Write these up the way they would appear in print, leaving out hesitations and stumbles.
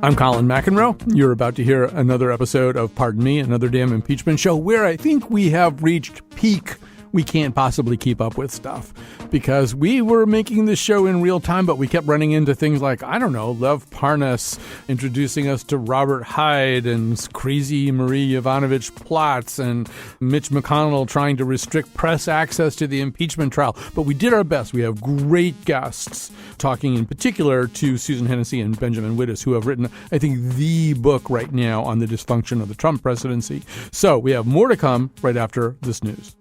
I'm Colin McEnroe. You're about to hear another episode of Pardon Me, Another Damn Impeachment Show, where I think we have reached peak we can't possibly keep up with stuff, because we were making this show in real time, but we kept running into things like, I don't know, Lev Parnas introducing us to Robert Hyde and crazy Marie Yovanovitch plots and Mitch McConnell trying to restrict press access to the impeachment trial. But we did our best. We have great guests, talking in particular to Susan Hennessy and Benjamin Wittes, who have written, I think, the book right now on the dysfunction of the Trump presidency. So we have more to come right after this news.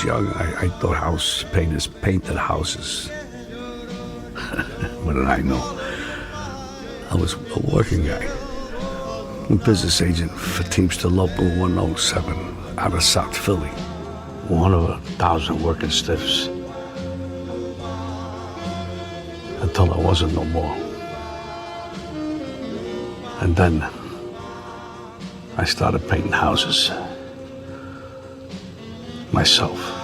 Young, I thought house painters painted houses. What did I know? I was a working guy, a business agent for Teamster Local 107 out of South Philly. One of 1,000 working stiffs. Until I wasn't no more. And then I started painting houses. Myself.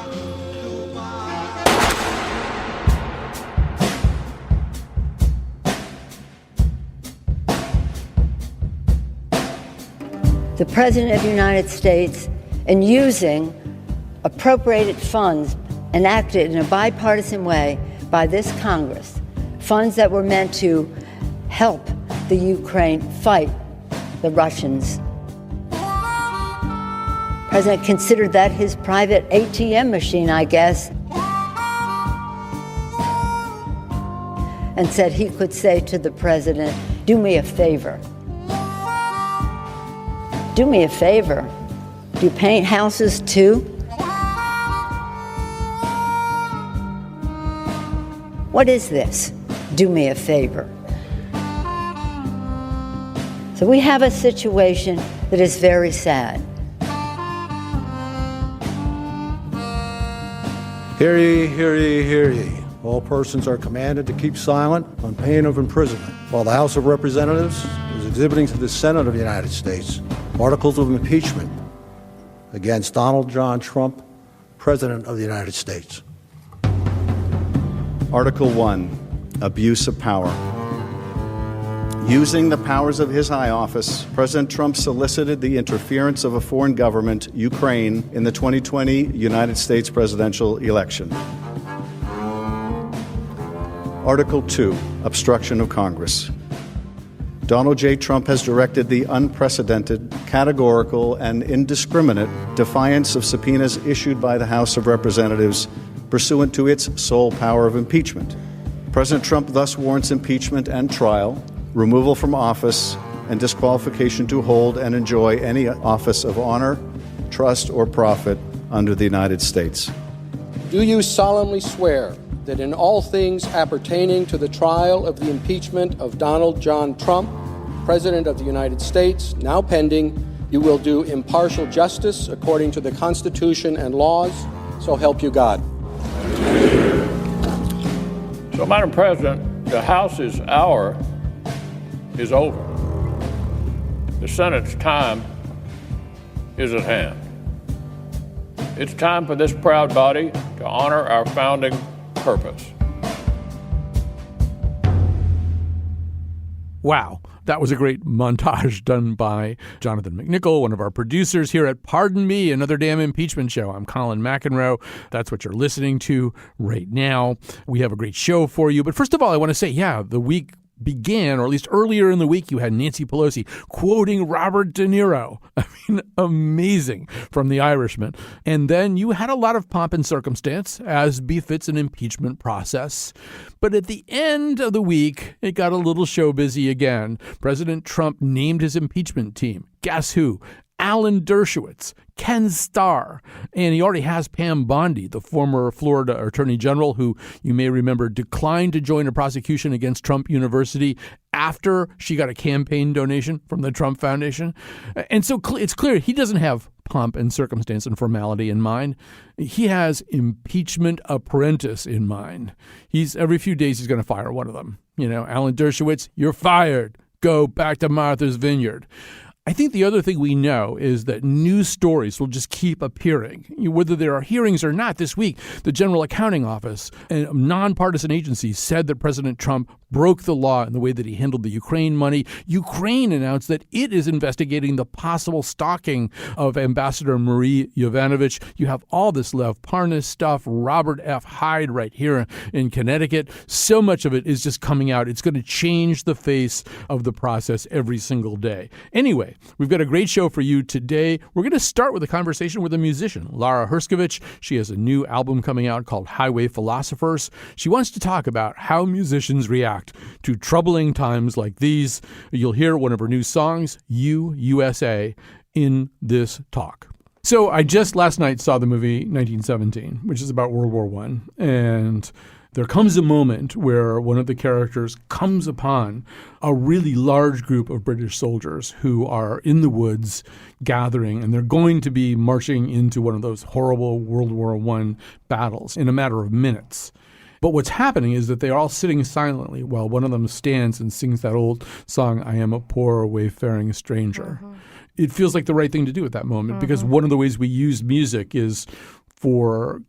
The President of the United States, in using appropriated funds enacted in a bipartisan way by this Congress, funds that were meant to help the Ukraine fight the Russians. The President considered that his private ATM machine, I guess, and said he could say to the President, do me a favor. Do me a favor. Do you paint houses too? What is this? Do me a favor. So we have a situation that is very sad. Hear ye, hear ye, hear ye. All persons are commanded to keep silent on pain of imprisonment while the House of Representatives is exhibiting to the Senate of the United States articles of impeachment against Donald John Trump, President of the United States. Article 1, Abuse of Power. Using the powers of his high office, President Trump solicited the interference of a foreign government, Ukraine, in the 2020 United States presidential election. Article 2, Obstruction of Congress. Donald J. Trump has directed the unprecedented, categorical, and indiscriminate defiance of subpoenas issued by the House of Representatives pursuant to its sole power of impeachment. President Trump thus warrants impeachment and trial, removal from office, and disqualification to hold and enjoy any office of honor, trust, or profit under the United States. Do you solemnly swear that in all things appertaining to the trial of the impeachment of Donald John Trump, President of the United States, now pending, you will do impartial justice according to the Constitution and laws, so help you God? So, Madam President, the House's hour is over. The Senate's time is at hand. It's time for this proud body to honor our founding purpose. Wow. That was a great montage done by Jonathan McNichol, one of our producers here at Pardon Me, Another Damn Impeachment Show. I'm Colin McEnroe. That's what you're listening to right now. We have a great show for you. But first of all, I want to say, the week began, or at least earlier in the week, you had Nancy Pelosi quoting Robert De Niro. I mean, amazing, from The Irishman. And then you had a lot of pomp and circumstance, as befits an impeachment process. But at the end of the week, it got a little show busy again. President Trump named his impeachment team. Guess who? Alan Dershowitz, Ken Starr, and he already has Pam Bondi, the former Florida Attorney General, who you may remember declined to join a prosecution against Trump University after she got a campaign donation from the Trump Foundation. And so it's clear he doesn't have pomp and circumstance and formality in mind. He has impeachment apprentice in mind. Every few days he's going to fire one of them. Alan Dershowitz, you're fired. Go back to Martha's Vineyard. I think the other thing we know is that news stories will just keep appearing. Whether there are hearings or not this week, the General Accounting Office, a nonpartisan agency, said that President Trump broke the law in the way that he handled the Ukraine money. Ukraine announced that it is investigating the possible stalking of Ambassador Marie Yovanovitch. You have all this Lev Parnas stuff, Robert F. Hyde right here in Connecticut. So much of it is just coming out. It's going to change the face of the process every single day. Anyway, we've got a great show for you today. We're going to start with a conversation with a musician, Lara Herscovitch. She has a new album coming out called Highway Philosophers. She wants to talk about how musicians react to troubling times like these. You'll hear one of her new songs, USA, in this talk. So I just last night saw the movie 1917, which is about World War I, and there comes a moment where one of the characters comes upon a really large group of British soldiers who are in the woods gathering, and they're going to be marching into one of those horrible World War I battles in a matter of minutes. But what's happening is that they're all sitting silently while one of them stands and sings that old song, I Am a Poor Wayfaring Stranger. Mm-hmm. It feels like the right thing to do at that moment, because one of the ways we use music is for,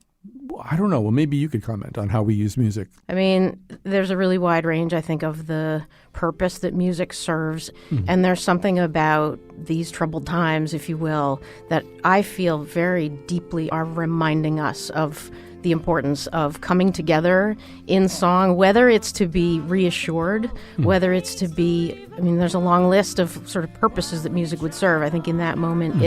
I don't know, well, maybe you could comment on how we use music. I mean, there's a really wide range, I think, of the purpose that music serves. Mm-hmm. And there's something about these troubled times, if you will, that I feel very deeply are reminding us of the importance of coming together in song, whether it's to be reassured, whether it's to be, I mean, there's a long list of sort of purposes that music would serve. I think in that moment,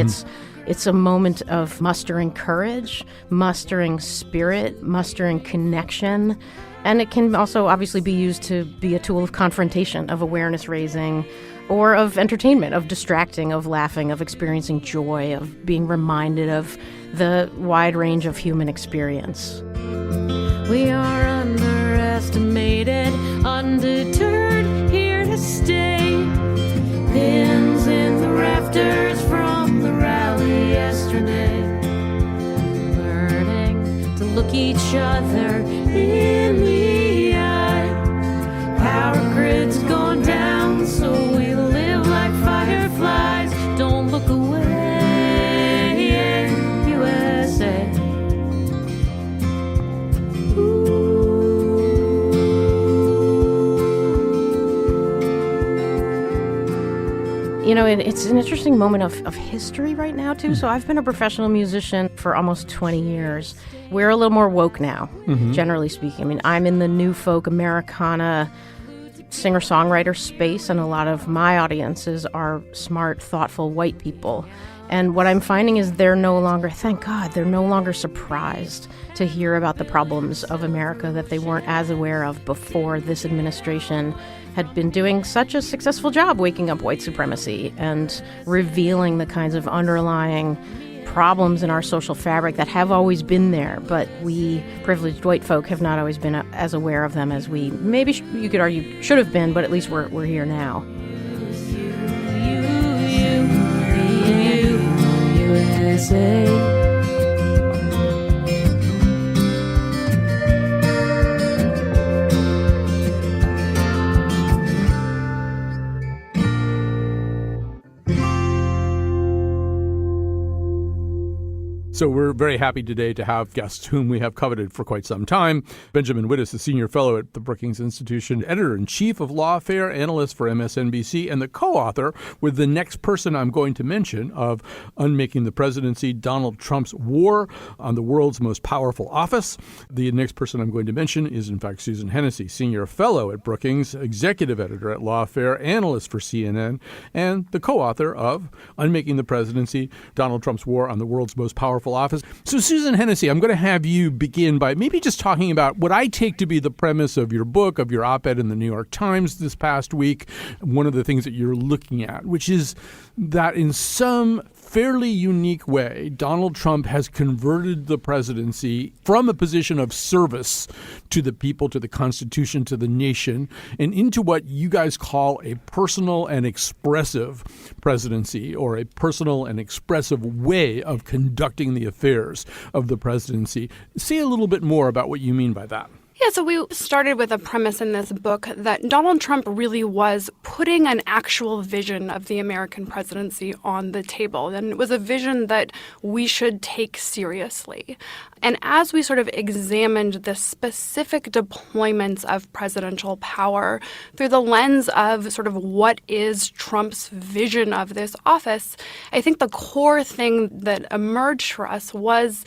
it's a moment of mustering courage, mustering spirit, mustering connection. And it can also obviously be used to be a tool of confrontation, of awareness raising, or of entertainment, of distracting, of laughing, of experiencing joy, of being reminded of the wide range of human experience. We are underestimated, undeterred, here to stay. Pins in the rafters from the rally yesterday. Learning to look each other in the eye. Power grid's gone down, so we live like fireflies. Don't look away, USA. You know, it's an interesting moment of history right now, too. So I've been a professional musician for almost 20 years. We're a little more woke now, generally speaking. I mean, I'm in the new folk Americana singer-songwriter space, and a lot of my audiences are smart, thoughtful white people. And what I'm finding is they're no longer, thank God, they're no longer surprised to hear about the problems of America that they weren't as aware of before this administration had been doing such a successful job waking up white supremacy and revealing the kinds of underlying problems in our social fabric that have always been there, but we privileged white folk have not always been as aware of them as we maybe you could argue should have been, but at least we're here now. USA. So we're very happy today to have guests whom we have coveted for quite some time. Benjamin Wittes, a senior fellow at the Brookings Institution, editor-in-chief of Lawfare, analyst for MSNBC, and the co-author with the next person I'm going to mention of Unmaking the Presidency, Donald Trump's War on the World's Most Powerful Office. The next person I'm going to mention is, in fact, Susan Hennessy, senior fellow at Brookings, executive editor at Lawfare, analyst for CNN, and the co-author of Unmaking the Presidency, Donald Trump's War on the World's Most Powerful Office. So, Susan Hennessy, I'm going to have you begin by maybe just talking about what I take to be the premise of your book, of your op-ed in the New York Times this past week, one of the things that you're looking at, which is that in some fairly unique way, Donald Trump has converted the presidency from a position of service to the people, to the Constitution, to the nation, and into what you guys call a personal and expressive presidency, or a personal and expressive way of conducting the affairs of the presidency. Say a little bit more about what you mean by that. Yeah, so we started with a premise in this book that Donald Trump really was putting an actual vision of the American presidency on the table. And it was a vision that we should take seriously. And as we sort of examined the specific deployments of presidential power through the lens of sort of what is Trump's vision of this office, I think the core thing that emerged for us was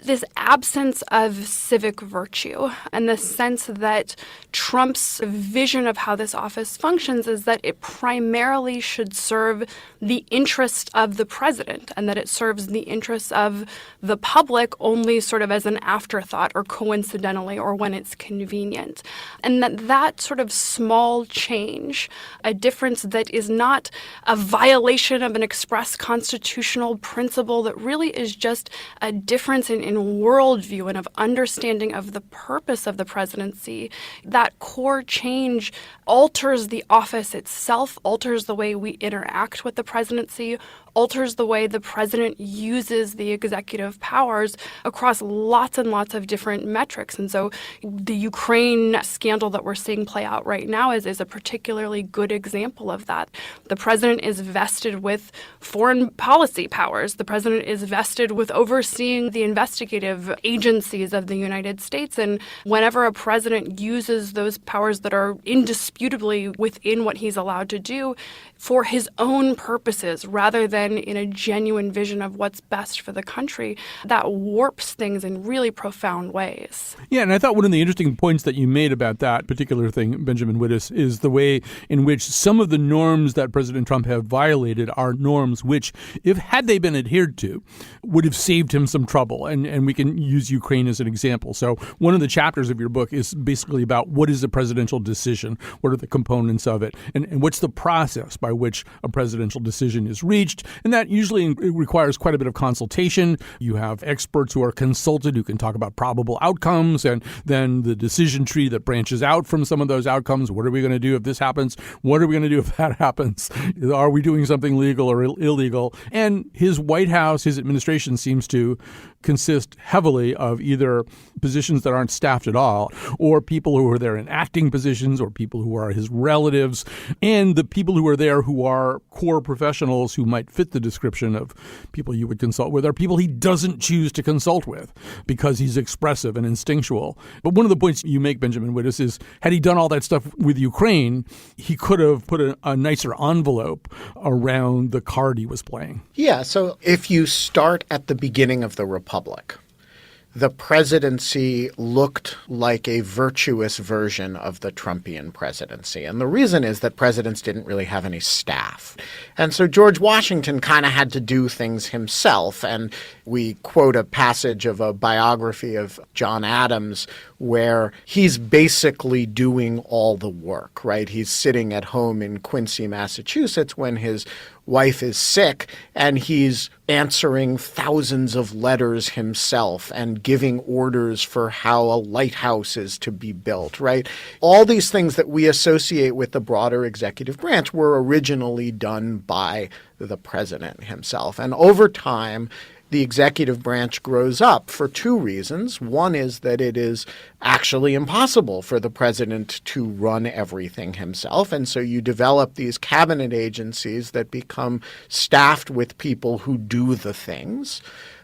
this absence of civic virtue, and the sense that Trump's vision of how this office functions is that it primarily should serve the interest of the president, and that it serves the interests of the public only sort of as an afterthought or coincidentally or when it's convenient. And that sort of small change, a difference that is not a violation of an express constitutional principle, that really is just a difference in worldview and of understanding of the purpose of the presidency, that core change alters the office itself, alters the way we interact with the presidency, alters the way the president uses the executive powers across lots and lots of different metrics. And so the Ukraine scandal that we're seeing play out right now is a particularly good example of that. The president is vested with foreign policy powers. The president is vested with overseeing the investigative agencies of the United States. And whenever a president uses those powers that are indisputably within what he's allowed to do for his own purposes rather than in a genuine vision of what's best for the country, that warps things in really profound ways. Yeah, and I thought one of the interesting points that you made about that particular thing, Benjamin Wittes, is the way in which some of the norms that President Trump have violated are norms which, if had they been adhered to, would have saved him some trouble. And we can use Ukraine as an example. So one of the chapters of your book is basically about what is a presidential decision, what are the components of it, and what's the process by which a presidential decision is reached. And that usually requires quite a bit of consultation. You have experts who are consulted who can talk about probable outcomes, and then the decision tree that branches out from some of those outcomes. What are we going to do if this happens? What are we going to do if that happens? Are we doing something legal or illegal? And his White House, his administration seems to consist heavily of either positions that aren't staffed at all, or people who are there in acting positions, or people who are his relatives, and the people who are there who are core professionals who might fit the description of people you would consult with are people he doesn't choose to consult with because he's expressive and instinctual. But one of the points you make, Benjamin Wittes, is had he done all that stuff with Ukraine, he could have put a nicer envelope around the card he was playing. Yeah, so if you start at the beginning of the Republic, the presidency looked like a virtuous version of the Trumpian presidency. And the reason is that presidents didn't really have any staff. And so George Washington kind of had to do things himself. And we quote a passage of a biography of John Adams where he's basically doing all the work, right? He's sitting at home in Quincy, Massachusetts when his wife is sick, and he's answering thousands of letters himself and giving orders for how a lighthouse is to be built, right? All these things that we associate with the broader executive branch were originally done by the president himself. And over time, the executive branch grows up for two reasons. One is that it is actually impossible for the president to run everything himself. And so you develop these cabinet agencies that become staffed with people who do the things.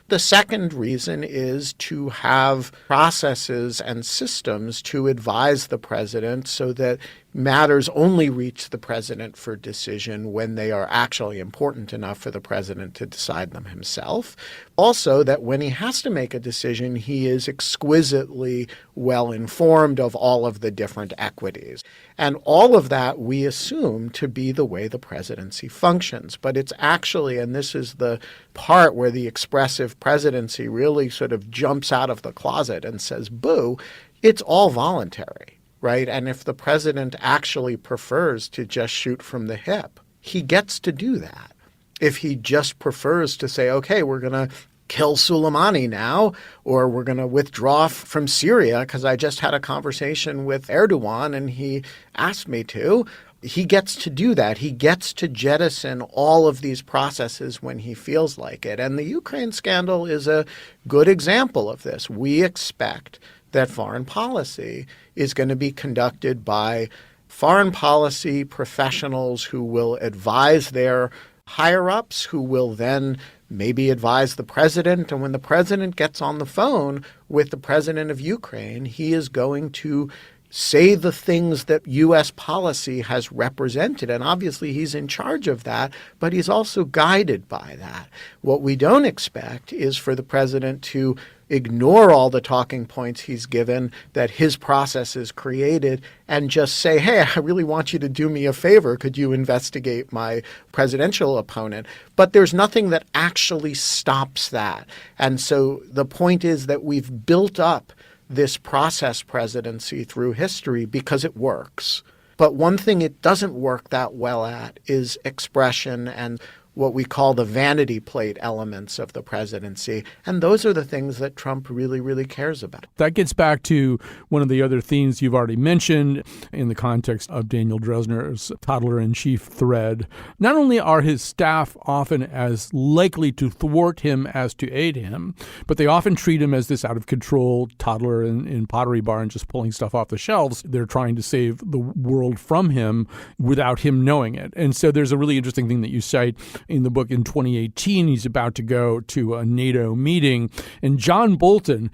The second reason is to have processes and systems to advise the president so that matters only reach the president for decision when they are actually important enough for the president to decide them himself. Also, that when he has to make a decision, he is exquisitely well informed of all of the different equities. And all of that we assume to be the way the presidency functions. But it's actually, and this is the part where the expressive presidency really sort of jumps out of the closet and says, boo, it's all voluntary. Right? And if the president actually prefers to just shoot from the hip, he gets to do that. if he just prefers to say, okay, we're going to kill Soleimani now, or we're going to withdraw from Syria because I just had a conversation with Erdogan and he asked me to. He gets to do that. He gets to jettison all of these processes when he feels like it. And the Ukraine scandal is a good example of this. We expect that foreign policy is going to be conducted by foreign policy professionals who will advise their higher-ups, who will then maybe advise the president. And when the president gets on the phone with the president of Ukraine, he is going to say the things that U.S. policy has represented. And obviously he's in charge of that, but he's also guided by that. What we don't expect is for the president to ignore all the talking points he's given that his process has created and just say, hey, I really want you to do me a favor. Could you investigate my presidential opponent? But there's nothing that actually stops that. And so the point is that we've built up this process presidency through history because it works. But one thing it doesn't work that well at is expression and what we call the vanity plate elements of the presidency. And those are the things that Trump really, really cares about. That gets back to one of the other themes you've already mentioned in the context of Daniel Drezner's toddler-in-chief thread. Not only are his staff often as likely to thwart him as to aid him, but they often treat him as this out-of-control toddler in Pottery Barn just pulling stuff off the shelves. They're trying to save the world from him without him knowing it. And so there's a really interesting thing that you cite in the book. In 2018, he's about to go to a NATO meeting, and John Bolton,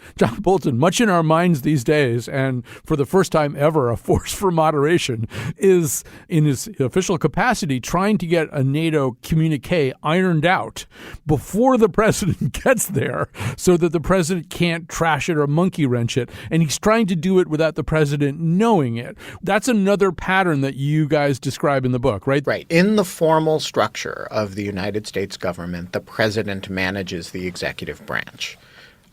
much in our minds these days, and for the first time ever, a force for moderation, is in his official capacity trying to get a NATO communique ironed out before the president gets there so that the president can't trash it or monkey wrench it. And he's trying to do it without the president knowing it. That's another pattern that you guys describe in the book, right? Right. In the formal structure of the United States government, the president manages the executive branch.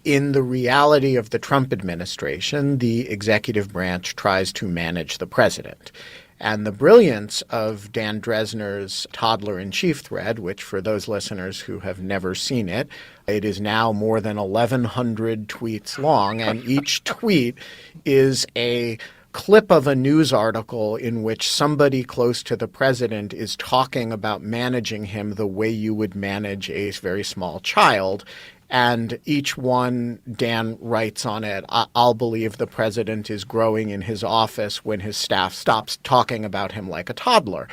In the reality of the Trump administration, the executive branch tries to manage the president. And the brilliance of Dan Drezner's toddler-in-chief thread, which for those listeners who have never seen it, it is now more than 1,100 tweets long, and each tweet is a clip of a news article in which somebody close to the president is talking about managing him the way you would manage a very small child. And each one, Dan writes on it, I'll believe the president is growing in his office when his staff stops talking about him like a toddler.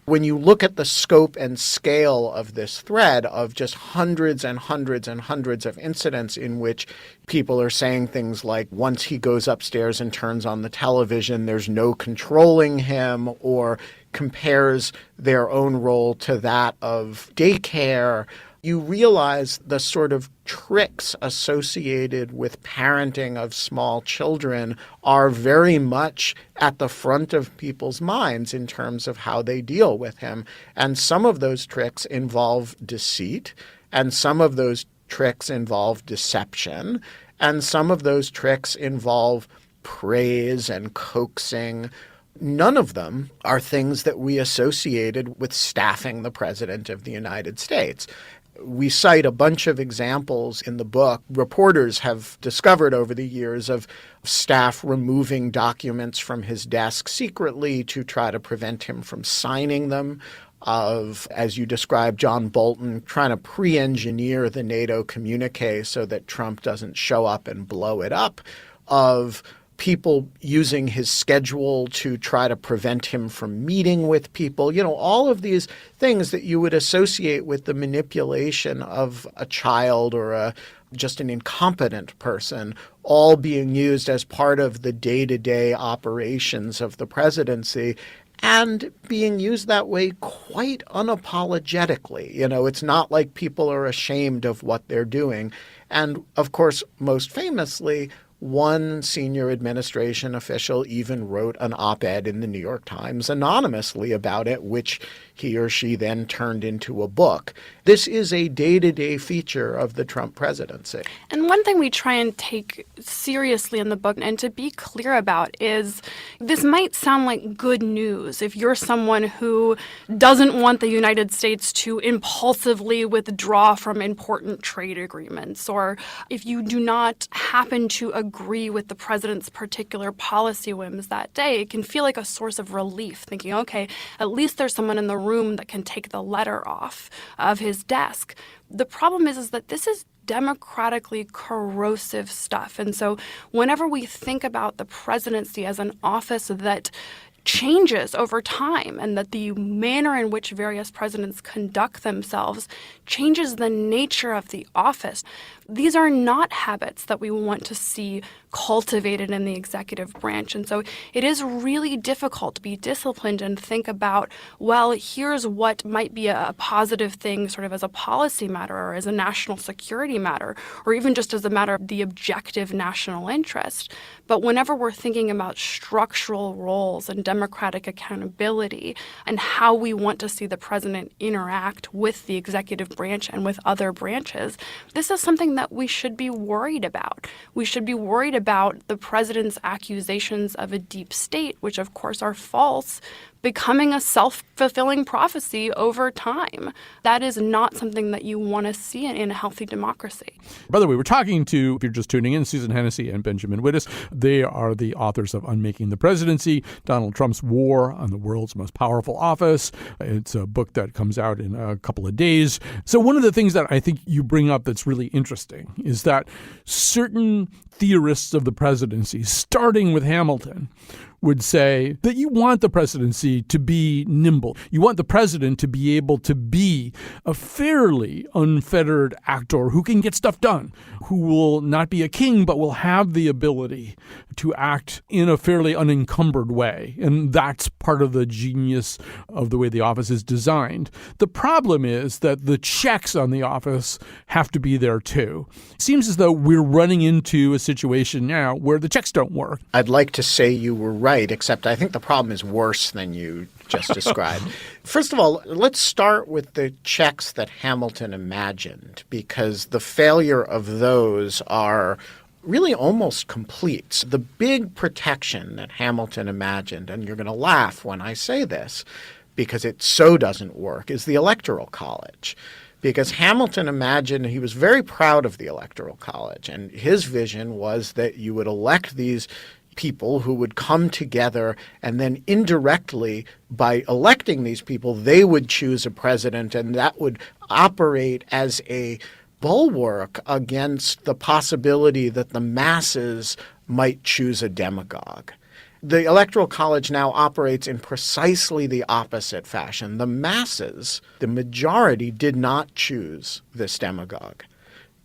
When you look at the scope and scale of this thread of just hundreds and hundreds and hundreds of incidents in which people are saying things like, once he goes upstairs and turns on the television, there's no controlling him, or compares their own role to that of daycare, you realize the sort of tricks associated with parenting of small children are very much at the front of people's minds in terms of how they deal with him. And some of those tricks involve deceit, and some of those tricks involve deception, and some of those tricks involve praise and coaxing. None of them are things that we associated with staffing the president of the United States. We cite a bunch of examples in the book. Reporters have discovered over the years of staff removing documents from his desk secretly to try to prevent him from signing them, of, as you described, John Bolton trying to pre-engineer the NATO communique so that Trump doesn't show up and blow it up, of people using his schedule to try to prevent him from meeting with people. You know, all of these things that you would associate with the manipulation of a child or just an incompetent person, all being used as part of the day-to-day operations of the presidency, and being used that way quite unapologetically. You know, it's not like people are ashamed of what they're doing. And, of course, most famously, one senior administration official even wrote an op-ed in the New York Times anonymously about it, which he or she then turned into a book. This is a day-to-day feature of the Trump presidency. And one thing we try and take seriously in the book and to be clear about is this might sound like good news if you're someone who doesn't want the United States to impulsively withdraw from important trade agreements, or if you do not happen to agree with the president's particular policy whims that day. It can feel like a source of relief, thinking, okay, at least there's someone in the room that can take the letter off of his desk. The problem is that this is democratically corrosive stuff. And so whenever we think about the presidency as an office that changes over time and that the manner in which various presidents conduct themselves changes the nature of the office, these are not habits that we want to see cultivated in the executive branch. And so it is really difficult to be disciplined and think about, well, here's what might be a positive thing sort of as a policy matter or as a national security matter, or even just as a matter of the objective national interest. But whenever we're thinking about structural roles and democratic accountability and how we want to see the president interact with the executive branch and with other branches, this is something that we should be worried about. We should be worried about the president's accusations of a deep state, which of course are false, becoming a self-fulfilling prophecy over time. That is not something that you want to see in a healthy democracy. By the way, we're talking to, if you're just tuning in, Susan Hennessy and Benjamin Wittes. They are the authors of Unmaking the Presidency, Donald Trump's War on the World's Most Powerful Office. It's a book that comes out in a couple of days. So one of the things that I think you bring up that's really interesting is that certain theorists of the presidency, starting with Hamilton, would say that you want the presidency to be nimble. You want the president to be able to be a fairly unfettered actor who can get stuff done, who will not be a king, but will have the ability to act in a fairly unencumbered way. And that's part of the genius of the way the office is designed. The problem is that the checks on the office have to be there too. It seems as though we're running into a situation now where the checks don't work. I'd like to say you were right, except I think the problem is worse than you just described. First of all, let's start with the checks that Hamilton imagined, because the failure of those are really almost complete. The big protection that Hamilton imagined, and you're going to laugh when I say this because it so doesn't work, is the Electoral College. Because Hamilton imagined, he was very proud of the Electoral College, and his vision was that you would elect these people who would come together, and then indirectly, by electing these people, they would choose a president, and that would operate as a bulwark against the possibility that the masses might choose a demagogue. The Electoral College now operates in precisely the opposite fashion. The masses, the majority, did not choose this demagogue.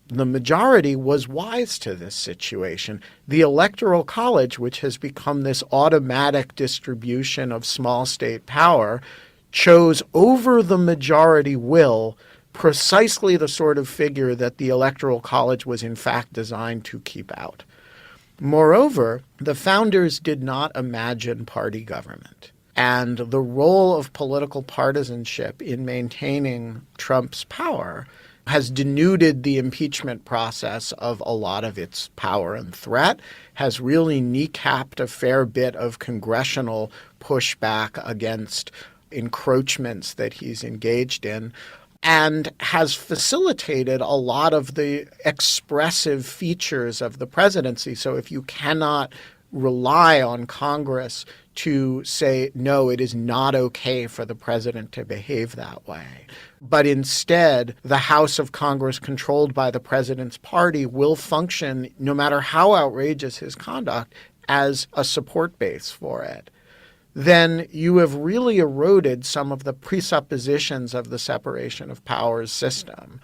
The majority was wise to this situation. The Electoral College, which has become this automatic distribution of small state power, chose over the majority will precisely the sort of figure that the Electoral College was in fact designed to keep out. Moreover, the founders did not imagine party government. And the role of political partisanship in maintaining Trump's power has denuded the impeachment process of a lot of its power and threat, has really kneecapped a fair bit of congressional pushback against encroachments that he's engaged in, and has facilitated a lot of the expressive features of the presidency. So if you cannot rely on Congress to say, no, it is not okay for the president to behave that way, but instead the House of Congress controlled by the president's party will function, no matter how outrageous his conduct, as a support base for it, then you have really eroded some of the presuppositions of the separation of powers system.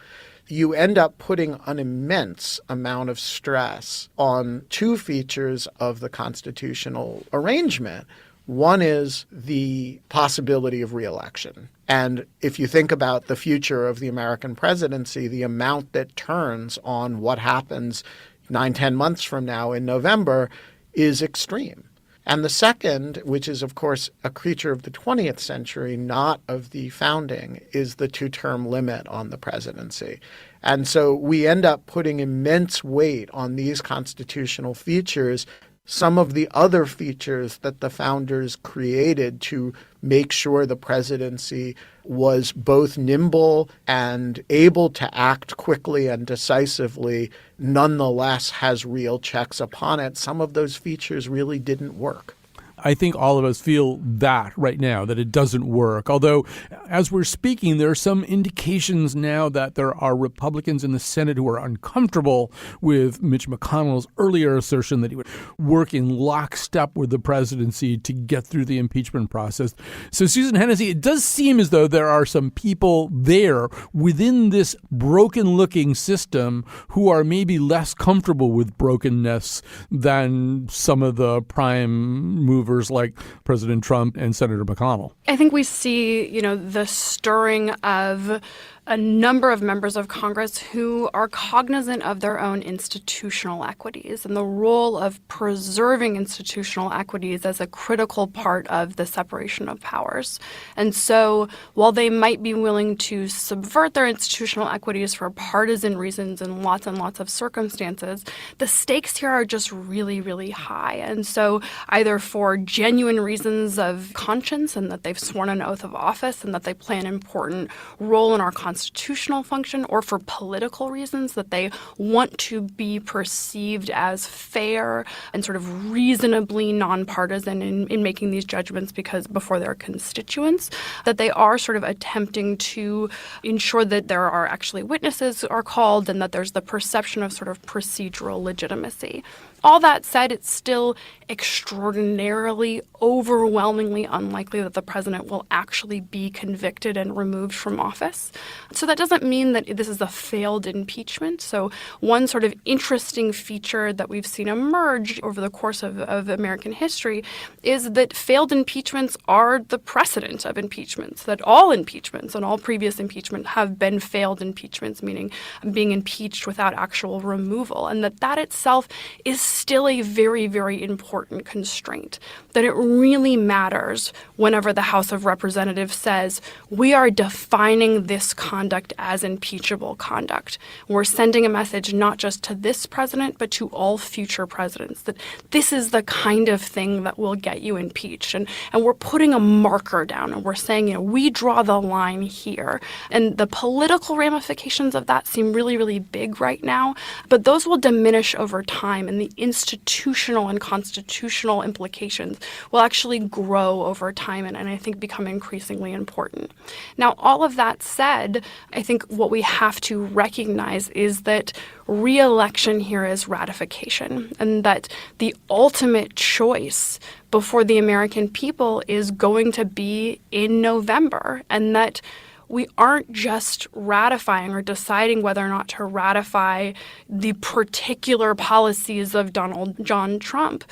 You end up putting an immense amount of stress on two features of the constitutional arrangement. One is the possibility of reelection. And if you think about the future of the American presidency, the amount that turns on what happens 9-10 months from now in November is extreme. And the second, which is, of course, a creature of the 20th century, not of the founding, is the two-term limit on the presidency. And so we end up putting immense weight on these constitutional features, some of the other features that the founders created to make sure the presidency was both nimble and able to act quickly and decisively, nonetheless has real checks upon it. Some of those features really didn't work. I think all of us feel that right now, that it doesn't work. Although, as we're speaking, there are some indications now that there are Republicans in the Senate who are uncomfortable with Mitch McConnell's earlier assertion that he would work in lockstep with the presidency to get through the impeachment process. So, Susan Hennessy, it does seem as though there are some people there within this broken-looking system who are maybe less comfortable with brokenness than some of the prime movers like President Trump and Senator McConnell. I think we see, the stirring of a number of members of Congress who are cognizant of their own institutional equities and the role of preserving institutional equities as a critical part of the separation of powers. And so while they might be willing to subvert their institutional equities for partisan reasons in lots and lots of circumstances, the stakes here are just really, really high. And so either for genuine reasons of conscience and that they've sworn an oath of office and that they play an important role in our constitutional function, or for political reasons that they want to be perceived as fair and sort of reasonably nonpartisan in making these judgments before their constituents, that they are sort of attempting to ensure that there are actually witnesses are called and that there's the perception of sort of procedural legitimacy. All that said, it's still extraordinarily, overwhelmingly unlikely that the president will actually be convicted and removed from office. So that doesn't mean that this is a failed impeachment. So one sort of interesting feature that we've seen emerge over the course of American history is that failed impeachments are the precedent of impeachments, that all impeachments and all previous impeachment have been failed impeachments, meaning being impeached without actual removal, and that itself is still a very, very important constraint, that it really matters whenever the House of Representatives says, we are defining this conduct as impeachable conduct. We're sending a message not just to this president, but to all future presidents, that this is the kind of thing that will get you impeached. And we're putting a marker down and we're saying, we draw the line here. And the political ramifications of that seem really, really big right now, but those will diminish over time, and the institutional and constitutional implications will actually grow over time and I think become increasingly important. Now, all of that said, I think what we have to recognize is that re-election here is ratification, and that the ultimate choice before the American people is going to be in November, and that we aren't just ratifying or deciding whether or not to ratify the particular policies of Donald John Trump.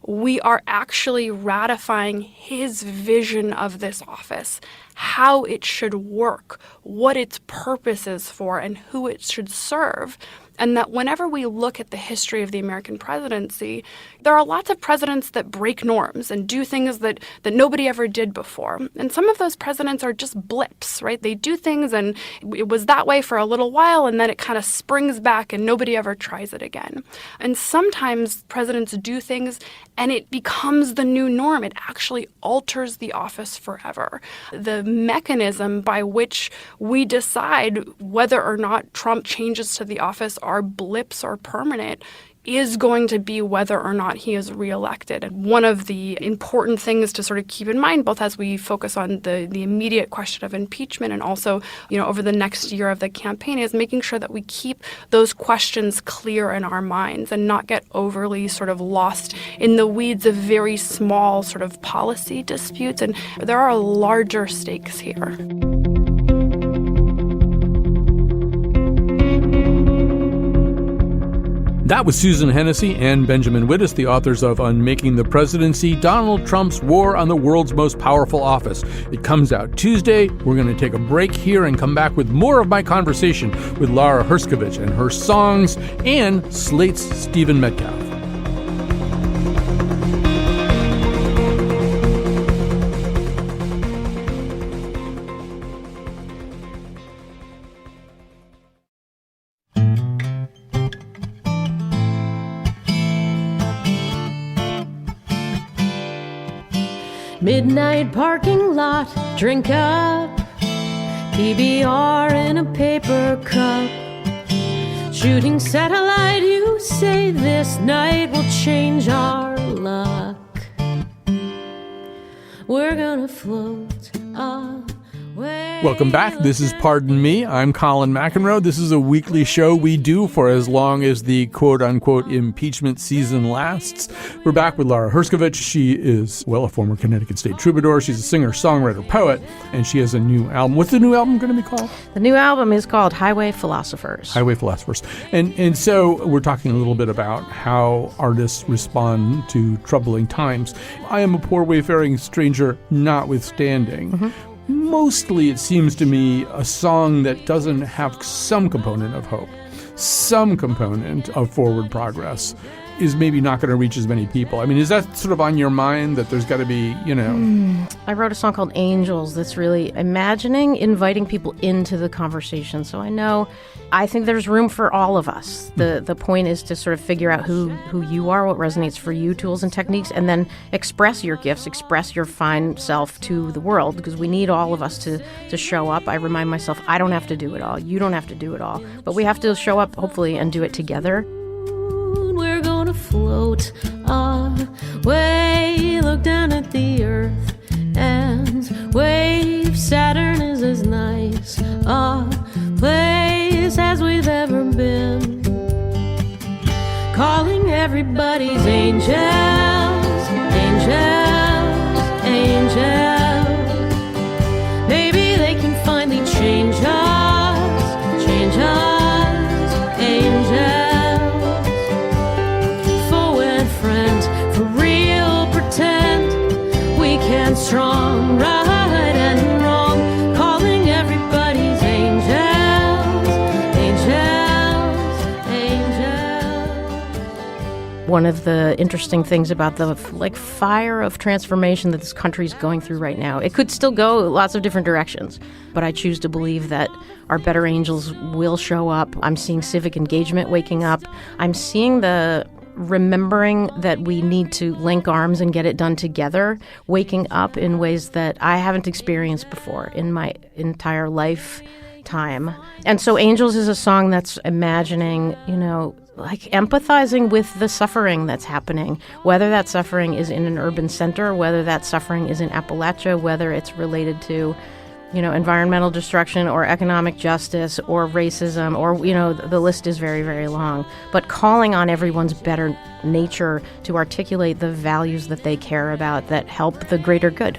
We are actually ratifying his vision of this office, how it should work, what its purpose is for, and who it should serve. And that whenever we look at the history of the American presidency, there are lots of presidents that break norms and do things that nobody ever did before. And some of those presidents are just blips, right? They do things and it was that way for a little while and then it kind of springs back and nobody ever tries it again. And sometimes presidents do things and it becomes the new norm. It actually alters the office forever. The mechanism by which we decide whether or not Trump changes to the office are blips or permanent is going to be whether or not he is reelected. And one of the important things to sort of keep in mind, both as we focus on the immediate question of impeachment and also, over the next year of the campaign, is making sure that we keep those questions clear in our minds and not get overly sort of lost in the weeds of very small sort of policy disputes. And there are larger stakes here. That was Susan Hennessy and Benjamin Wittes, the authors of Unmaking the Presidency, Donald Trump's War on the World's Most Powerful Office. It comes out Tuesday. We're going to take a break here and come back with more of my conversation with Lara Herscovitch and her songs and Slate's Stephen Metcalf. Midnight parking lot, drink up. PBR in a paper cup. Shooting satellite, you say this night will change our luck. We're gonna float away. Welcome back. This is Pardon Me. I'm Colin McEnroe. This is a weekly show we do for as long as the quote-unquote impeachment season lasts. We're back with Lara Herscovitch. She is, well, a former Connecticut state troubadour. She's a singer, songwriter, poet, and she has a new album. What's the new album going to be called? The new album is called Highway Philosophers. Highway Philosophers. And so we're talking a little bit about how artists respond to troubling times. I am a poor wayfaring stranger notwithstanding. Mm-hmm. Mostly, it seems to me, a song that doesn't have some component of hope, some component of forward progress, is maybe not going to reach as many people. I mean, is that sort of on your mind, that there's got to be, you know? I wrote a song called Angels that's really imagining, inviting people into the conversation. So I think there's room for all of us. The point is to sort of figure out who you are, what resonates for you, tools and techniques, and then express your gifts, express your fine self to the world, because we need all of us to show up. I remind myself, I don't have to do it all. You don't have to do it all. But we have to show up, hopefully, and do it together. We're gonna float away, look down at the earth and wave. Saturn is as nice a place as we've ever been. Calling everybody's angels, angels, angels. Maybe they can finally change us, angels. Strong, right and wrong, calling everybody's angels, angels, angels. One of the interesting things about the fire of transformation that this country is going through right now, it could still go lots of different directions, but I choose to believe that our better angels will show up. I'm seeing civic engagement waking up. I'm seeing the remembering that we need to link arms and get it done together, waking up in ways that I haven't experienced before in my entire lifetime. And so Angels is a song that's imagining, empathizing with the suffering that's happening, whether that suffering is in an urban center, whether that suffering is in Appalachia, whether it's related to environmental destruction or economic justice or racism, or, the list is very, very long. But calling on everyone's better nature to articulate the values that they care about that help the greater good.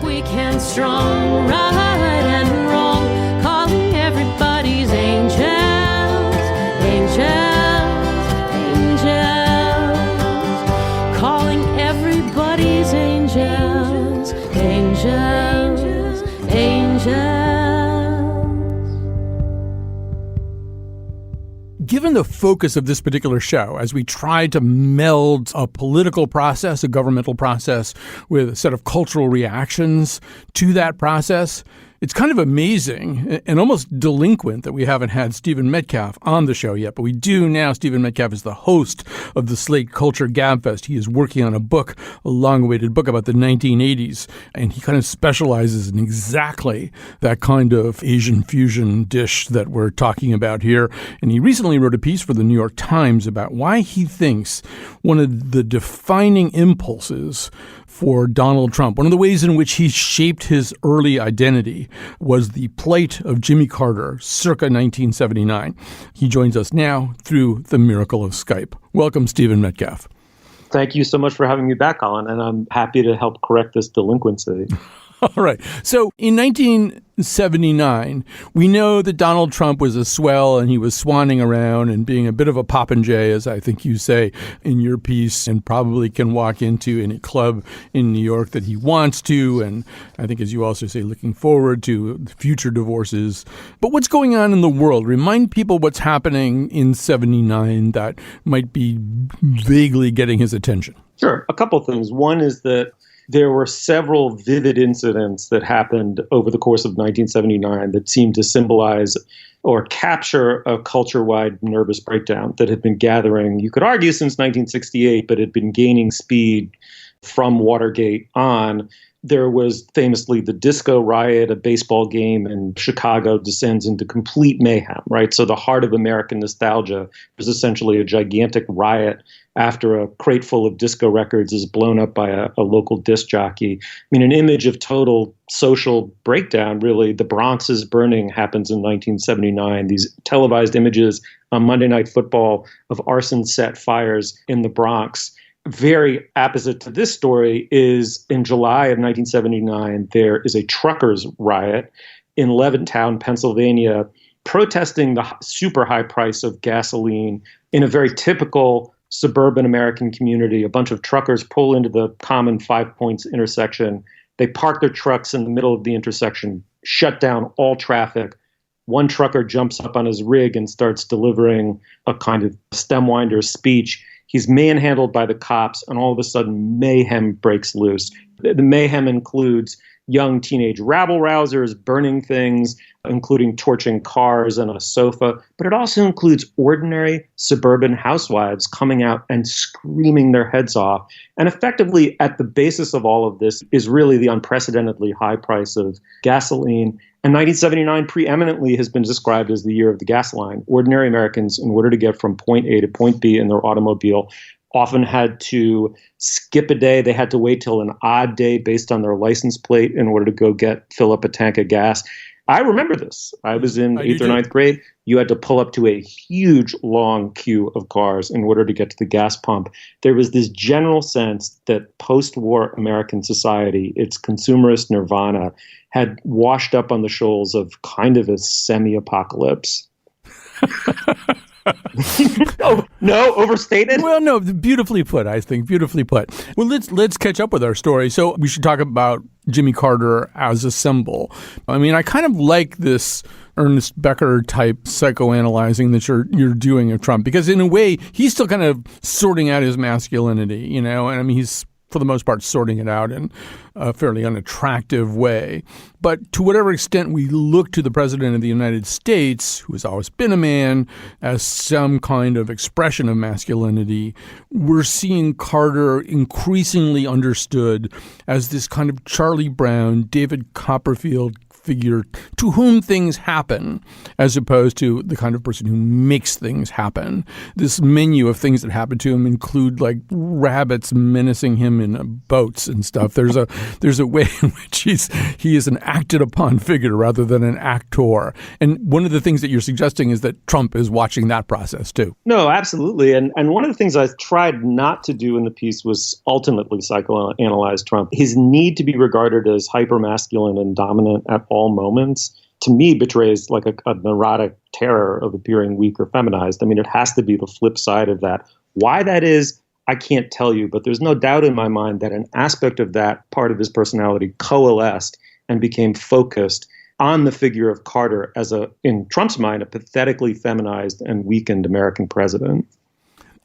We can strong, right and wrong, calling everybody's angels, angels, angels, calling everybody's angels, angels. Given the focus of this particular show, as we try to meld a political process, a governmental process, with a set of cultural reactions to that process, it's kind of amazing and almost delinquent that we haven't had Stephen Metcalf on the show yet, but we do now. Stephen Metcalf is the host of the Slate Culture Gabfest. He is working on a long-awaited book about the 1980s, and he kind of specializes in exactly that kind of Asian fusion dish that we're talking about here. And he recently wrote a piece for the New York Times about why he thinks one of the defining impulses for Donald Trump, one of the ways in which he shaped his early identity, was the plight of Jimmy Carter circa 1979. He joins us now through the miracle of Skype. Welcome, Stephen Metcalf. Thank you so much for having me back, Colin, and I'm happy to help correct this delinquency. All right. So in 1979, we know that Donald Trump was a swell and he was swanning around and being a bit of a popinjay, as I think you say in your piece, and probably can walk into any club in New York that he wants to. And I think, as you also say, looking forward to future divorces. But what's going on in the world? Remind people what's happening in 79 that might be vaguely getting his attention. Sure. A couple things. One is that there were several vivid incidents that happened over the course of 1979 that seemed to symbolize or capture a culture-wide nervous breakdown that had been gathering, you could argue, since 1968, but had been gaining speed from Watergate on. There was famously the disco riot, a baseball game in Chicago descends into complete mayhem, right? So the heart of American nostalgia was essentially a gigantic riot after a crate full of disco records is blown up by a local disc jockey. I mean, an image of total social breakdown, really. The Bronx is burning happens in 1979. These televised images on Monday Night Football of arson set fires in the Bronx. Very opposite to this story is in July of 1979, there is a truckers' riot in Levittown, Pennsylvania, protesting the super high price of gasoline in a very typical suburban American community. A bunch of truckers pull into the common 5 Points intersection. They park their trucks in the middle of the intersection, shut down all traffic. One trucker jumps up on his rig and starts delivering a kind of stemwinder speech. He's manhandled by the cops, and all of a sudden mayhem breaks loose. The mayhem includes young teenage rabble-rousers burning things, including torching cars and a sofa. But it also includes ordinary suburban housewives coming out and screaming their heads off. And effectively, at the basis of all of this is really the unprecedentedly high price of gasoline. And 1979 preeminently has been described as the year of the gas line. Ordinary Americans, in order to get from point A to point B in their automobile, often had to skip a day. They had to wait till an odd day based on their license plate in order to fill up a tank of gas. I remember this. I was in 8th or 9th grade. You had to pull up to a huge, long queue of cars in order to get to the gas pump. There was this general sense that post-war American society, its consumerist nirvana, had washed up on the shoals of kind of a semi-apocalypse. Oh, no, overstated? Well, no, beautifully put, I think. Beautifully put. Well, let's catch up with our story. So we should talk about Jimmy Carter as a symbol. I mean, I kind of like this Ernest Becker type psychoanalyzing that you're doing of Trump, because in a way, he's still kind of sorting out his masculinity, you know, and I mean, he's for the most part sorting it out in a fairly unattractive way. But to whatever extent we look to the president of the United States, who has always been a man, as some kind of expression of masculinity, we're seeing Carter increasingly understood as this kind of Charlie Brown, David Copperfield figure to whom things happen, as opposed to the kind of person who makes things happen. This menu of things that happen to him include like rabbits menacing him in boats and stuff. There's a way in which he is an acted upon figure rather than an actor. And one of the things that you're suggesting is that Trump is watching that process too. No, absolutely. And one of the things I tried not to do in the piece was ultimately psychoanalyze Trump. His need to be regarded as hypermasculine and dominant at all moments, to me, betrays like a neurotic terror of appearing weak or feminized. I mean, it has to be the flip side of that. Why that is, I can't tell you, but there's no doubt in my mind that an aspect of that part of his personality coalesced and became focused on the figure of Carter as in Trump's mind, a pathetically feminized and weakened American president.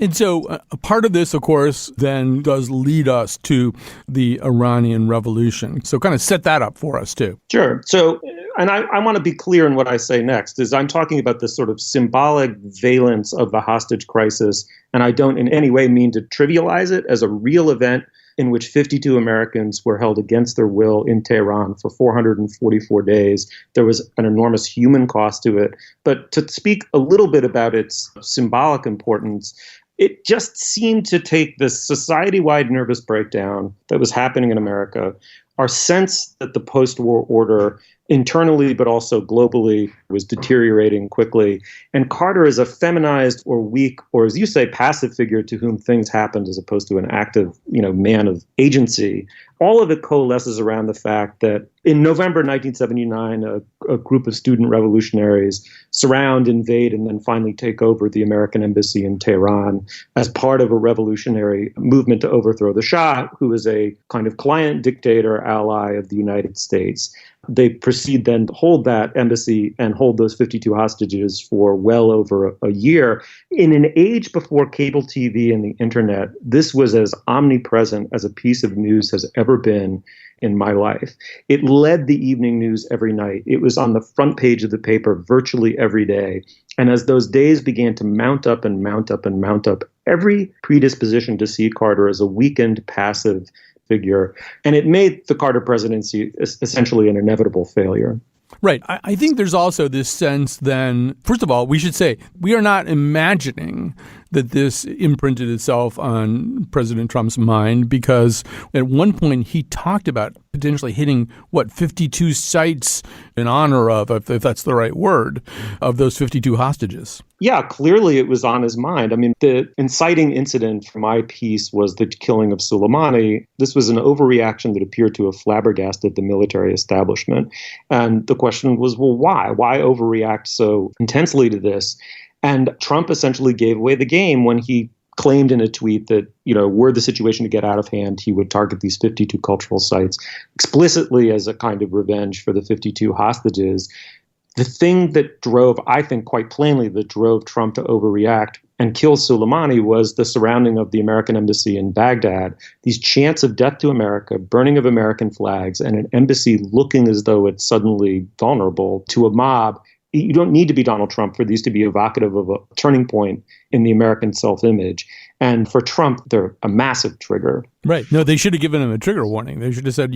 And so a part of this, of course, then does lead us to the Iranian Revolution. So kind of set that up for us, too. Sure. So, and I want to be clear in what I say next, is I'm talking about this sort of symbolic valence of the hostage crisis, and I don't in any way mean to trivialize it as a real event in which 52 Americans were held against their will in Tehran for 444 days. There was an enormous human cost to it. But to speak a little bit about its symbolic importance, it just seemed to take this society-wide nervous breakdown that was happening in America, our sense that the post-war order internally but also globally was deteriorating quickly. And Carter is a feminized or weak, or as you say, passive figure to whom things happened as opposed to an active, man of agency. All of it coalesces around the fact that in November 1979, a group of student revolutionaries surround, invade, and then finally take over the American embassy in Tehran as part of a revolutionary movement to overthrow the Shah, who is a kind of client dictator ally of the United States. They proceed then to hold that embassy and hold those 52 hostages for well over a year. In an age before cable TV and the internet, this was as omnipresent as a piece of news has ever been. in my life. It led the evening news every night. It was on the front page of the paper virtually every day. And as those days began to mount up and mount up and mount up, every predisposition to see Carter as a weakened, passive figure. And it made the Carter presidency essentially an inevitable failure. Right. I think there's also this sense then, first of all, we should say we are not imagining that this imprinted itself on President Trump's mind, because at one point he talked about potentially hitting, 52 sites in honor of, if that's the right word, of those 52 hostages. Yeah, clearly it was on his mind. I mean, the inciting incident for my piece was the killing of Soleimani. This was an overreaction that appeared to have flabbergasted the military establishment. And the question was, well, why? Why overreact so intensely to this? And Trump essentially gave away the game when he claimed in a tweet that, were the situation to get out of hand, he would target these 52 cultural sites explicitly as a kind of revenge for the 52 hostages. The thing that drove, I think quite plainly, that drove Trump to overreact and kill Soleimani was the surrounding of the American embassy in Baghdad, these chants of death to America, burning of American flags, and an embassy looking as though it's suddenly vulnerable to a mob. You don't need to be Donald Trump for these to be evocative of a turning point in the American self-image. And for Trump, they're a massive trigger. Right. No, they should have given him a trigger warning. They should have said,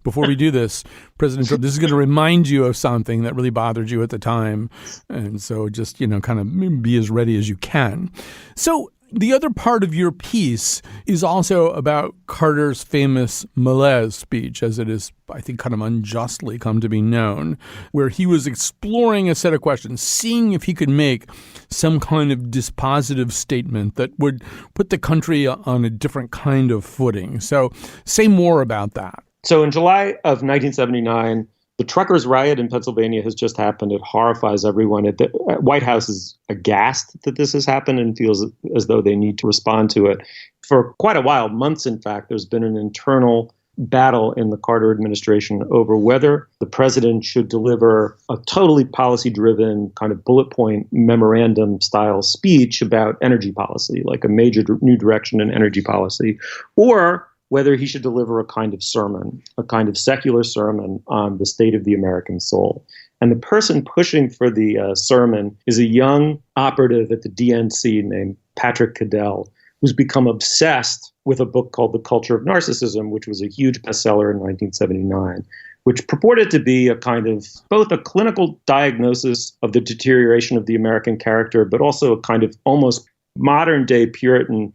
before we do this, President Trump, this is going to remind you of something that really bothered you at the time. And so just, kind of be as ready as you can. So the other part of your piece is also about Carter's famous malaise speech, as it is, I think, kind of unjustly come to be known, where he was exploring a set of questions, seeing if he could make some kind of dispositive statement that would put the country on a different kind of footing. So say more about that. So in July of 1979, the truckers' riot in Pennsylvania has just happened. It horrifies everyone. The White House is aghast that this has happened and feels as though they need to respond to it. For quite a while, months in fact, there's been an internal battle in the Carter administration over whether the president should deliver a totally policy-driven kind of bullet point memorandum-style speech about energy policy, like a major new direction in energy policy, or whether he should deliver a kind of sermon, a kind of secular sermon on the state of the American soul. And the person pushing for the sermon is a young operative at the DNC named Patrick Cadell, who's become obsessed with a book called The Culture of Narcissism, which was a huge bestseller in 1979, which purported to be a kind of both a clinical diagnosis of the deterioration of the American character, but also a kind of almost modern-day Puritan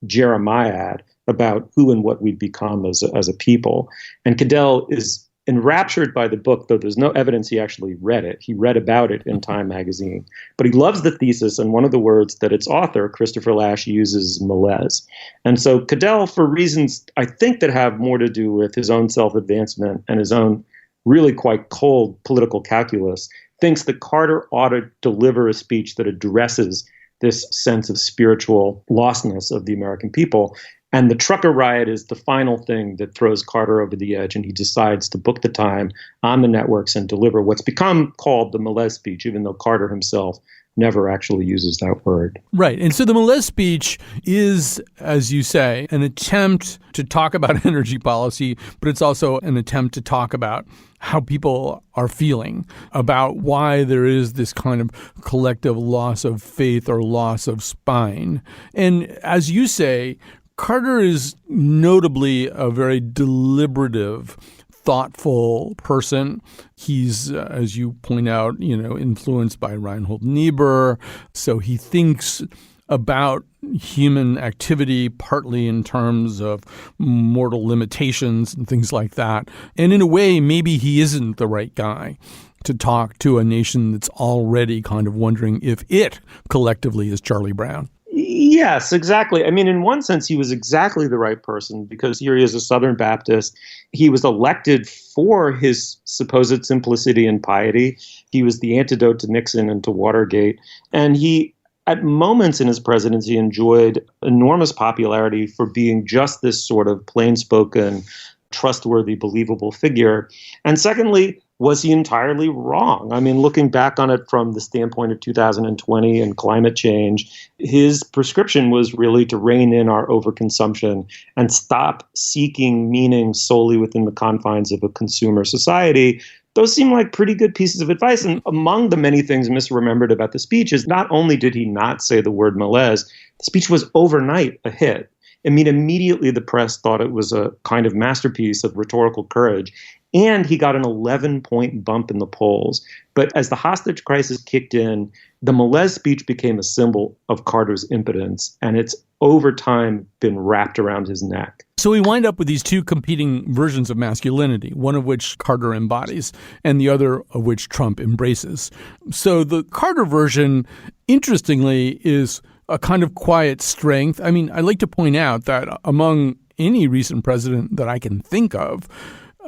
Jeremiad about who and what we've become as a people. And Cadell is enraptured by the book, though there's no evidence he actually read it. He read about it in Time magazine. But he loves the thesis, and one of the words that its author, Christopher Lasch, uses, malaise. And so Cadell, for reasons I think that have more to do with his own self-advancement and his own really quite cold political calculus, thinks that Carter ought to deliver a speech that addresses this sense of spiritual lostness of the American people. And the trucker riot is the final thing that throws Carter over the edge, and he decides to book the time on the networks and deliver what's become called the malaise speech, even though Carter himself never actually uses that word. Right. And so the malaise speech is, as you say, an attempt to talk about energy policy, but it's also an attempt to talk about how people are feeling, about why there is this kind of collective loss of faith or loss of spine. And as you say, Carter is notably a very deliberative, thoughtful person. He's, as you point out, influenced by Reinhold Niebuhr. So he thinks about human activity partly in terms of mortal limitations and things like that. And in a way, maybe he isn't the right guy to talk to a nation that's already kind of wondering if it collectively is Charlie Brown. Yes, exactly. I mean, in one sense, he was exactly the right person because here he is a Southern Baptist. He was elected for his supposed simplicity and piety. He was the antidote to Nixon and to Watergate. And he, at moments in his presidency, enjoyed enormous popularity for being just this sort of plain-spoken, trustworthy, believable figure. And secondly, was he entirely wrong? I mean, looking back on it from the standpoint of 2020 and climate change, his prescription was really to rein in our overconsumption and stop seeking meaning solely within the confines of a consumer society. Those seem like pretty good pieces of advice. And among the many things misremembered about the speech is not only did he not say the word malaise, the speech was overnight a hit. I mean, immediately the press thought it was a kind of masterpiece of rhetorical courage. And he got an 11-point bump in the polls. But as the hostage crisis kicked in, the malaise speech became a symbol of Carter's impotence. And it's over time been wrapped around his neck. So we wind up with these two competing versions of masculinity, one of which Carter embodies and the other of which Trump embraces. So the Carter version, interestingly, is a kind of quiet strength. I mean, I like to point out that among any recent president that I can think of,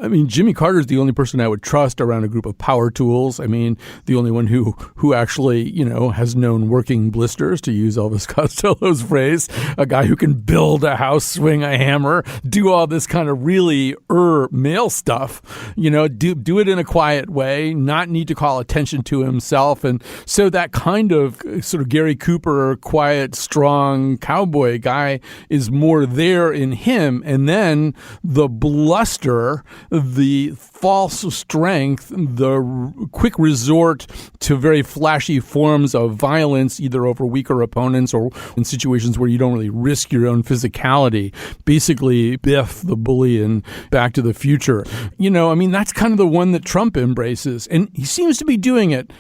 I mean, Jimmy Carter is the only person I would trust around a group of power tools. I mean, the only one who actually, has known working blisters, to use Elvis Costello's phrase, a guy who can build a house, swing a hammer, do all this kind of really male stuff, do it in a quiet way, not need to call attention to himself. And so that kind of sort of Gary Cooper, quiet, strong cowboy guy is more there in him. And then the bluster, the false strength, the quick resort to very flashy forms of violence, either over weaker opponents or in situations where you don't really risk your own physicality. Basically, Biff, the bully in Back to the Future. That's kind of the one that Trump embraces. And he seems to be doing it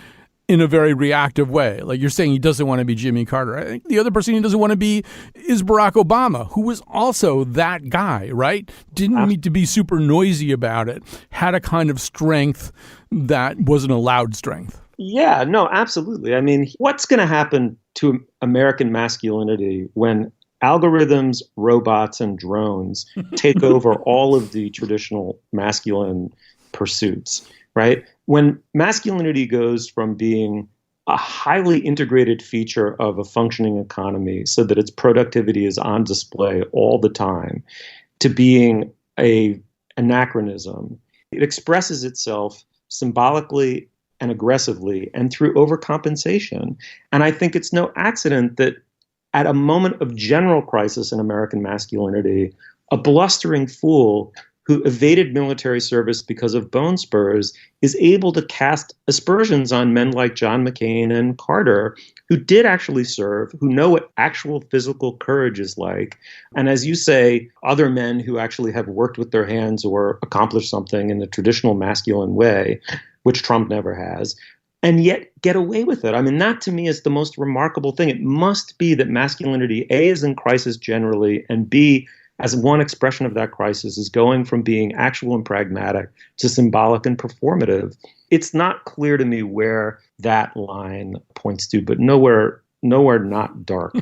in a very reactive way. Like you're saying, he doesn't want to be Jimmy Carter. I think the other person he doesn't want to be is Barack Obama, who was also that guy, right? Didn't need to be super noisy about it, had a kind of strength that wasn't a loud strength. Yeah, no, absolutely. I mean, what's going to happen to American masculinity when algorithms, robots, and drones take over all of the traditional masculine pursuits, right? When masculinity goes from being a highly integrated feature of a functioning economy so that its productivity is on display all the time, to being an anachronism, it expresses itself symbolically and aggressively and through overcompensation. And I think it's no accident that at a moment of general crisis in American masculinity, a blustering fool who evaded military service because of bone spurs is able to cast aspersions on men like John McCain and Carter, who did actually serve, who know what actual physical courage is like. And as you say, other men who actually have worked with their hands or accomplished something in the traditional masculine way, which Trump never has, and yet get away with it. I mean, that to me is the most remarkable thing. It must be that masculinity, A, is in crisis generally, and B, as one expression of that crisis, is going from being actual and pragmatic to symbolic and performative. It's not clear to me where that line points to, but nowhere not dark.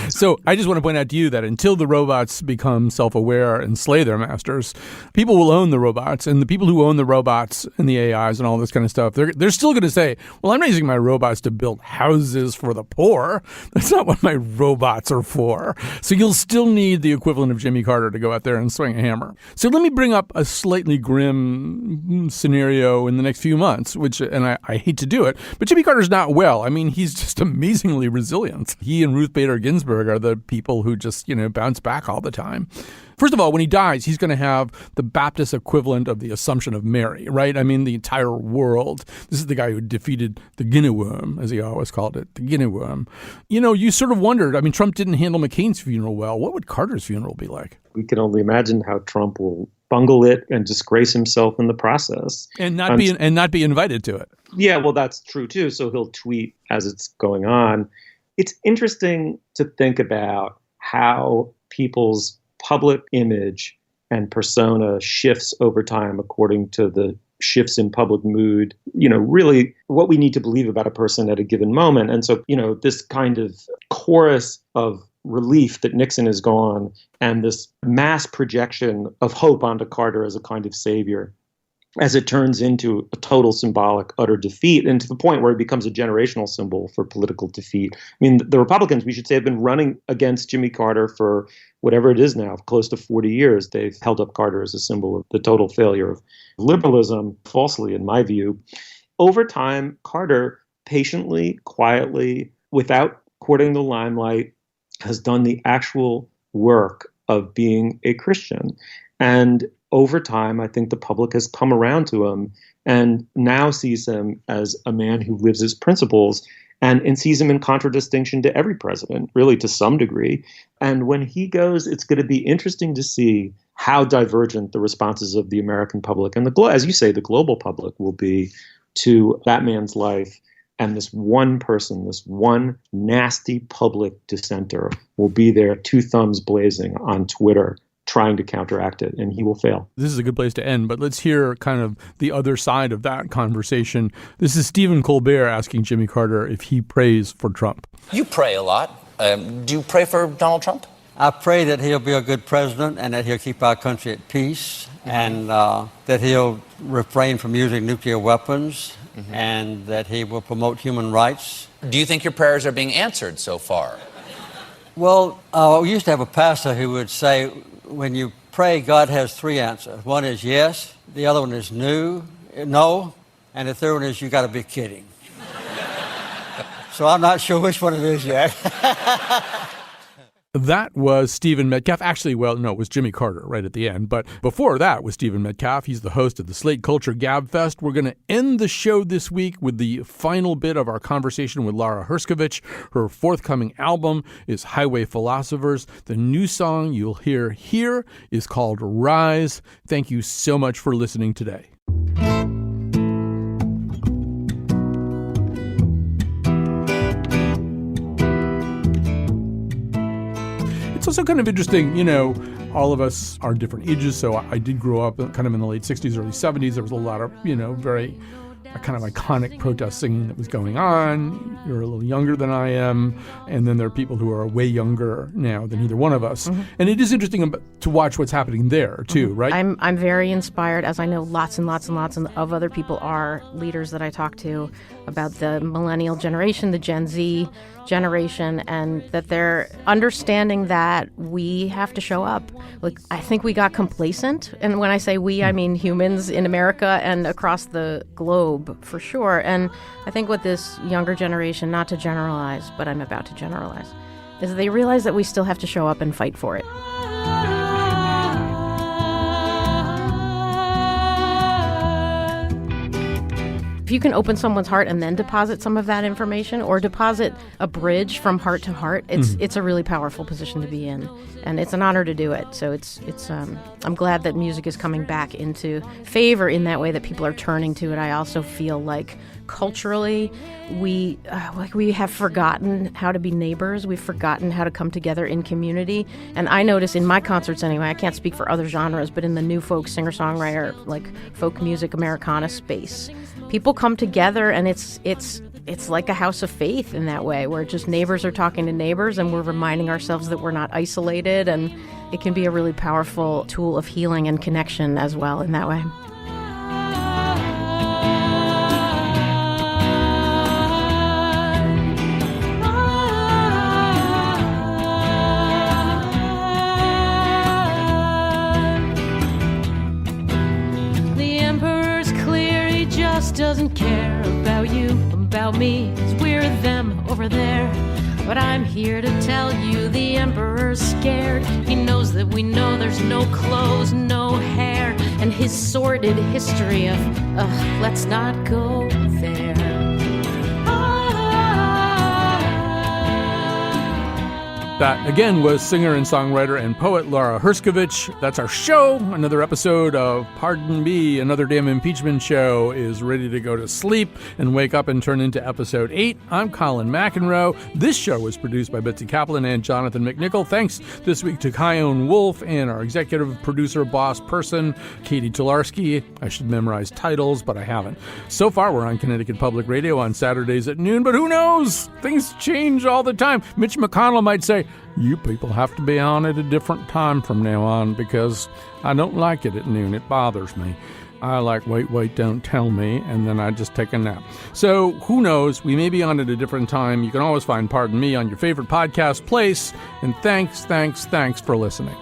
So I just want to point out to you that until the robots become self-aware and slay their masters, people will own the robots. And the people who own the robots and the AIs and all this kind of stuff, they're still going to say, well, I'm not using my robots to build houses for the poor. That's not what my robots are for. So you'll still need the equivalent of Jimmy Carter to go out there and swing a hammer. So let me bring up a slightly grim scenario in the next few months, and I hate to do it, but Jimmy Carter's not well. I mean, he's just amazingly resilient. He and Ruth Bader Ginsburg are the people who just, bounce back all the time. First of all, when he dies, he's going to have the Baptist equivalent of the Assumption of Mary, right? I mean, the entire world. This is the guy who defeated the Guinea worm, as he always called it, the Guinea worm. You sort of wondered, I mean, Trump didn't handle McCain's funeral well. What would Carter's funeral be like? We can only imagine how Trump will bungle it and disgrace himself in the process. And not be invited to it. Yeah, well, that's true, too. So he'll tweet as it's going on. It's interesting to think about how people's public image and persona shifts over time according to the shifts in public mood, really what we need to believe about a person at a given moment. And so, this kind of chorus of relief that Nixon is gone and this mass projection of hope onto Carter as a kind of savior as it turns into a total symbolic, utter defeat, and to the point where it becomes a generational symbol for political defeat. I mean, the Republicans, we should say, have been running against Jimmy Carter for whatever it is now, close to 40 years. They've held up Carter as a symbol of the total failure of liberalism, falsely, in my view. Over time, Carter patiently, quietly, without courting the limelight, has done the actual work of being a Christian. And over time, I think the public has come around to him and now sees him as a man who lives his principles and sees him in contradistinction to every president, really to some degree. And when he goes, it's going to be interesting to see how divergent the responses of the American public and as you say, the global public will be to that man's life. And this one person, this one nasty public dissenter will be there, two thumbs blazing on Twitter, trying to counteract it, and he will fail. This is a good place to end, but let's hear kind of the other side of that conversation. This is Stephen Colbert asking Jimmy Carter if he prays for Trump. You pray a lot. Do you pray for Donald Trump? I pray that he'll be a good president and that he'll keep our country at peace and that he'll refrain from using nuclear weapons and that he will promote human rights. Do you think your prayers are being answered so far? Well, we used to have a pastor who would say, when you pray, God has three answers. One is yes, the other one is no, and the third one is you got to be kidding. So I'm not sure which one it is yet. That was Stephen Metcalf. Actually, well, no, it was Jimmy Carter right at the end. But before that was Stephen Metcalf. He's the host of the Slate Culture Gabfest. We're going to end the show this week with the final bit of our conversation with Lara Herscovitch. Her forthcoming album is Highway Philosophers. The new song you'll hear here is called Rise. Thank you so much for listening today. It's also kind of interesting, you know, all of us are different ages. So I did grow up kind of in the late 60s, early 70s. There was a lot of, you know, very kind of iconic protest singing that was going on. You're a little younger than I am. And then there are people who are way younger now than either one of us. And it is interesting to watch what's happening there, too, right? I'm very inspired, as I know lots and lots and lots of other people are, leaders that I talk to, about the millennial generation, the Gen Z generation, and that they're understanding that we have to show up. Like, I think we got complacent. And when I say we, I mean humans in America and across the globe, for sure. And I think what this younger generation, not to generalize, but I'm about to generalize, is they realize that we still have to show up and fight for it. If you can open someone's heart and then deposit some of that information, or deposit a bridge from heart to heart, it's a really powerful position to be in, and it's an honor to do it. So I'm glad that music is coming back into favor in that way, that people are turning to it. I also feel like culturally we have forgotten how to be neighbors. We've forgotten how to come together in community. And I notice in my concerts anyway, I can't speak for other genres, but in the new folk singer-songwriter, like folk music, Americana space, people come together, and it's like a house of faith in that way, where just neighbors are talking to neighbors, and we're reminding ourselves that we're not isolated, and it can be a really powerful tool of healing and connection as well in that way. Doesn't care about you, about me, 'cause we're them over there. But I'm here to tell you the Emperor's scared. He knows that we know there's no clothes, no hair, and his sordid history of, let's not go there. That, again, was singer and songwriter and poet Lara Herscovitch. That's our show. Another episode of Pardon Me, Another Damn Impeachment Show is ready to go to sleep and wake up and turn into episode 8. I'm Colin McEnroe. This show was produced by Betsy Kaplan and Jonathan McNichol. Thanks this week to Chion Wolf and our executive producer, boss person, Catie Talarski. I should memorize titles, but I haven't. So far, we're on Connecticut Public Radio on Saturdays at noon, but who knows? Things change all the time. Mitch McConnell might say, you people have to be on at a different time from now on because I don't like it at noon. It bothers me. I like Wait, Wait, Don't Tell Me, and then I just take a nap. So who knows? We may be on at a different time. You can always find Pardon Me on your favorite podcast place. And thanks for listening.